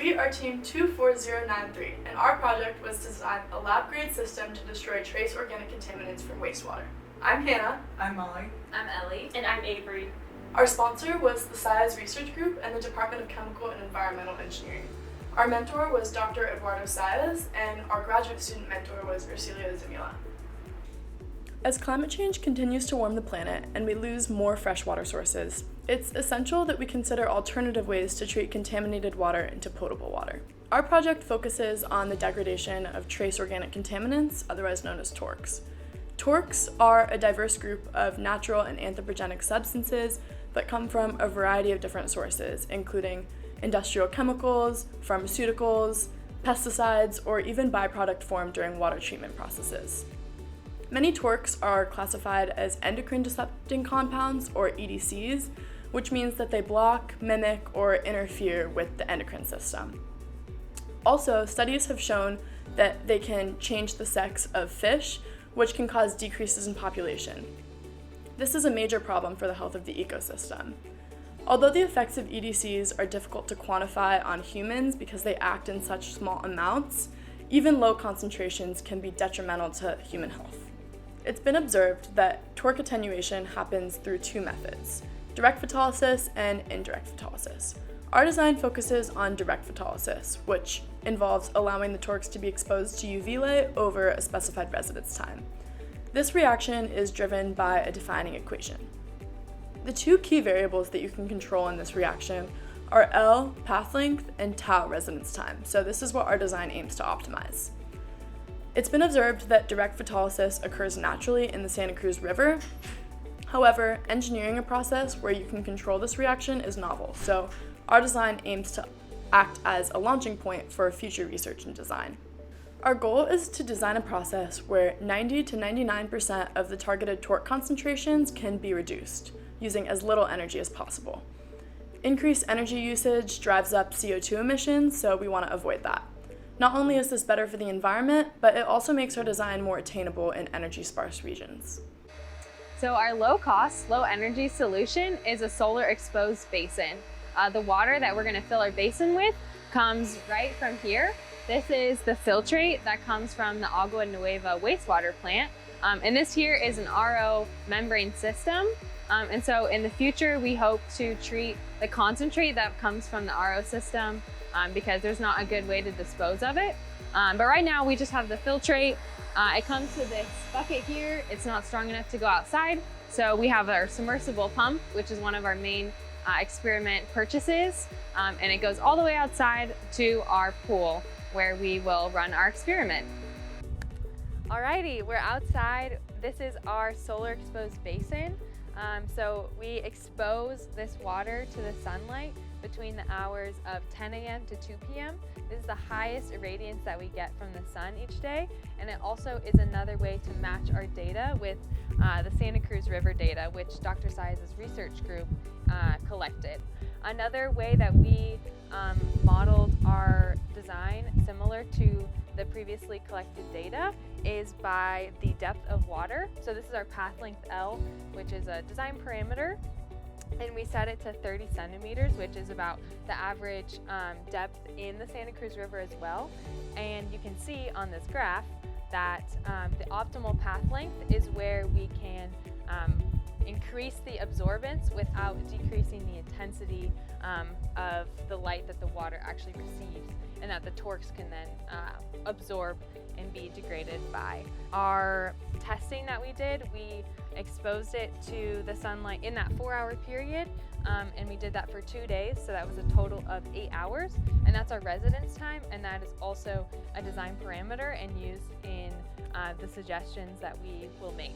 We are Team 24093, and our project was to design a lab-grade system to destroy trace organic contaminants from wastewater. I'm Hannah. I'm Molly. I'm Ellie. And I'm Avery. Our sponsor was the SciES Research Group and the Department of Chemical and Environmental Engineering. Our mentor was Dr. Eduardo SciES, and our graduate student mentor was Ursilio Zamila. As climate change continues to warm the planet and we lose more freshwater sources, it's essential that we consider alternative ways to treat contaminated water into potable water. Our project focuses on the degradation of trace organic contaminants, otherwise known as TORCs. TORCs are a diverse group of natural and anthropogenic substances that come from a variety of different sources, including industrial chemicals, pharmaceuticals, pesticides, or even byproduct formed during water treatment processes. Many TORCs are classified as endocrine disrupting compounds, or EDCs, which means that they block, mimic, or interfere with the endocrine system. Also, studies have shown that they can change the sex of fish, which can cause decreases in population. This is a major problem for the health of the ecosystem. Although the effects of EDCs are difficult to quantify on humans because they act in such small amounts, even low concentrations can be detrimental to human health. It's been observed that TORC attenuation happens through two methods, direct photolysis and indirect photolysis. Our design focuses on direct photolysis, which involves allowing the TORCs to be exposed to UV light over a specified residence time. This reaction is driven by a defining equation. The two key variables that you can control in this reaction are L, path length, and tau, residence time, so this is what our design aims to optimize. It's been observed that direct photolysis occurs naturally in the Santa Cruz River. However, engineering a process where you can control this reaction is novel, so our design aims to act as a launching point for future research and design. Our goal is to design a process where 90 to 99% of the targeted TORC concentrations can be reduced, using as little energy as possible. Increased energy usage drives up CO2 emissions, so we want to avoid that. Not only is this better for the environment, but it also makes our design more attainable in energy-sparse regions. So our low-cost, low-energy solution is a solar exposed basin. The water that we're going to fill our basin with comes right from here. This is the filtrate that comes from the Agua Nueva wastewater plant. And this here is an RO membrane system. And so in the future, we hope to treat the concentrate that comes from the RO system because there's not a good way to dispose of it. But right now we just have the filtrate. It comes to this bucket here. It's not strong enough to go outside. So we have our submersible pump, which is one of our main experiment purchases. And it goes all the way outside to our pool where we will run our experiment. Alrighty, we're outside. This is our solar exposed basin. So we expose this water to the sunlight between the hours of 10 a.m. to 2 p.m. This is the highest irradiance that we get from the sun each day, and it also is another way to match our data with the Santa Cruz River data, which Dr. SciES's research group collected. Another way that we modeled our design similar to the previously collected data is by the depth of water. So this is our path length L, which is a design parameter. And we set it to 30 centimeters, which is about the average depth in the Santa Cruz River as well. And you can see on this graph that the optimal path length is where we can increase the absorbance without decreasing the intensity of the light that the water actually receives, and that the TORCs can then absorb and be degraded by. Our testing that we did, we exposed it to the sunlight in that 4-hour period, and we did that for 2 days, so that was a total of 8 hours, and that's our residence time, and that is also a design parameter and used in the suggestions that we will make.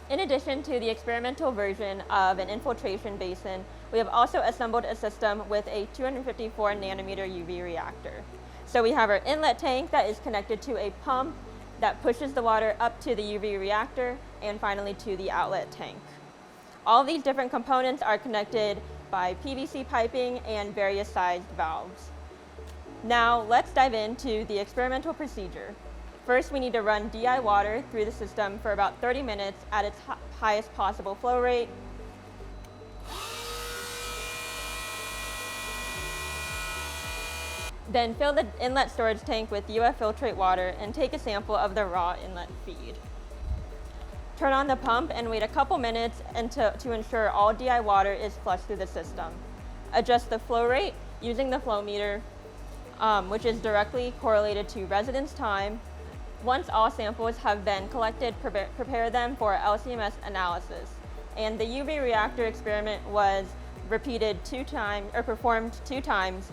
In addition to the experimental version of an infiltration basin, we have also assembled a system with a 254 nanometer UV reactor. So we have our inlet tank that is connected to a pump that pushes the water up to the UV reactor and finally to the outlet tank. All of these different components are connected by PVC piping and various sized valves. Now let's dive into the experimental procedure. First, we need to run DI water through the system for about 30 minutes at its highest possible flow rate. Then fill the inlet storage tank with UF filtrate water and take a sample of the raw inlet feed. Turn on the pump and wait a couple minutes to ensure all DI water is flushed through the system. Adjust the flow rate using the flow meter, which is directly correlated to residence time. Once all samples have been collected, prepare them for LCMS analysis. And the UV reactor experiment was performed 2 times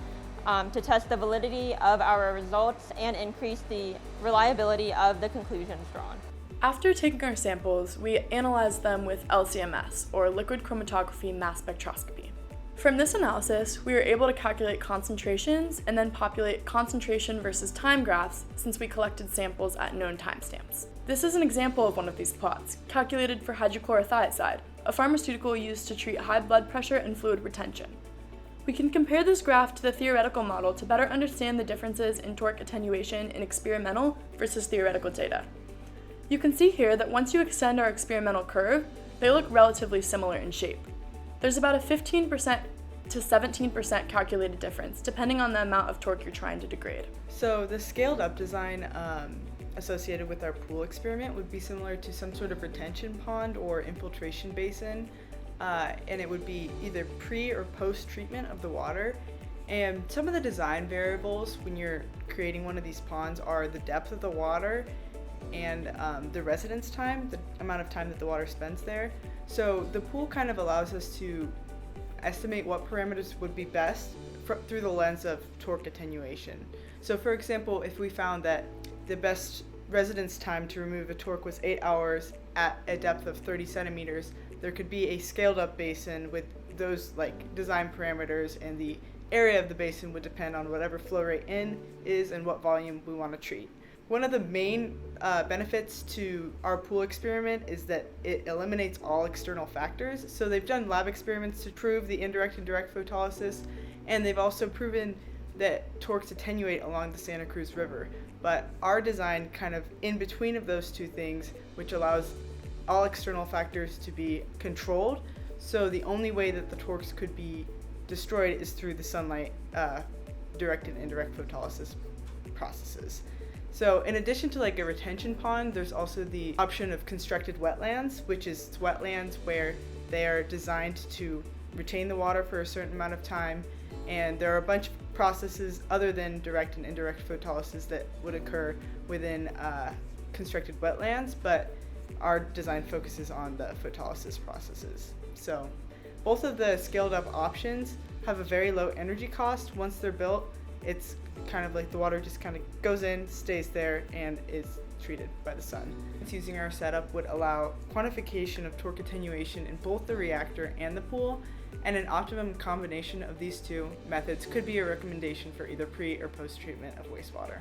to test the validity of our results and increase the reliability of the conclusions drawn. After taking our samples, we analyzed them with LCMS, or liquid chromatography mass spectroscopy. From this analysis, we were able to calculate concentrations and then populate concentration versus time graphs since we collected samples at known timestamps. This is an example of one of these plots, calculated for hydrochlorothiazide, a pharmaceutical used to treat high blood pressure and fluid retention. We can compare this graph to the theoretical model to better understand the differences in torque attenuation in experimental versus theoretical data. You can see here that once you extend our experimental curve, they look relatively similar in shape. There's about a 15% to 17% calculated difference, depending on the amount of torque you're trying to degrade. So the scaled up design associated with our pool experiment would be similar to some sort of retention pond or infiltration basin, and it would be either pre or post treatment of the water. And some of the design variables when you're creating one of these ponds are the depth of the water and the residence time, the amount of time that the water spends there. So the pool kind of allows us to estimate what parameters would be best through the lens of torque attenuation. So for example, if we found that the best residence time to remove a torque was 8 hours at a depth of 30 centimeters, there could be a scaled up basin with those like design parameters, and the area of the basin would depend on whatever flow rate in is and what volume we want to treat. One of the main benefits to our pool experiment is that it eliminates all external factors. So they've done lab experiments to prove the indirect and direct photolysis, and they've also proven that torques attenuate along the Santa Cruz River. But our design kind of in between of those two things, which allows all external factors to be controlled. So the only way that the torques could be destroyed is through the sunlight, direct and indirect photolysis processes. So in addition to like a retention pond, there's also the option of constructed wetlands, which is wetlands where they are designed to retain the water for a certain amount of time. And there are a bunch of processes other than direct and indirect photolysis that would occur within constructed wetlands, but our design focuses on the photolysis processes. So both of the scaled up options have a very low energy cost. Once they're built, it's kind of like the water just kind of goes in, stays there, and is treated by the sun. Using our setup would allow quantification of torque attenuation in both the reactor and the pool, and an optimum combination of these two methods could be a recommendation for either pre or post treatment of wastewater.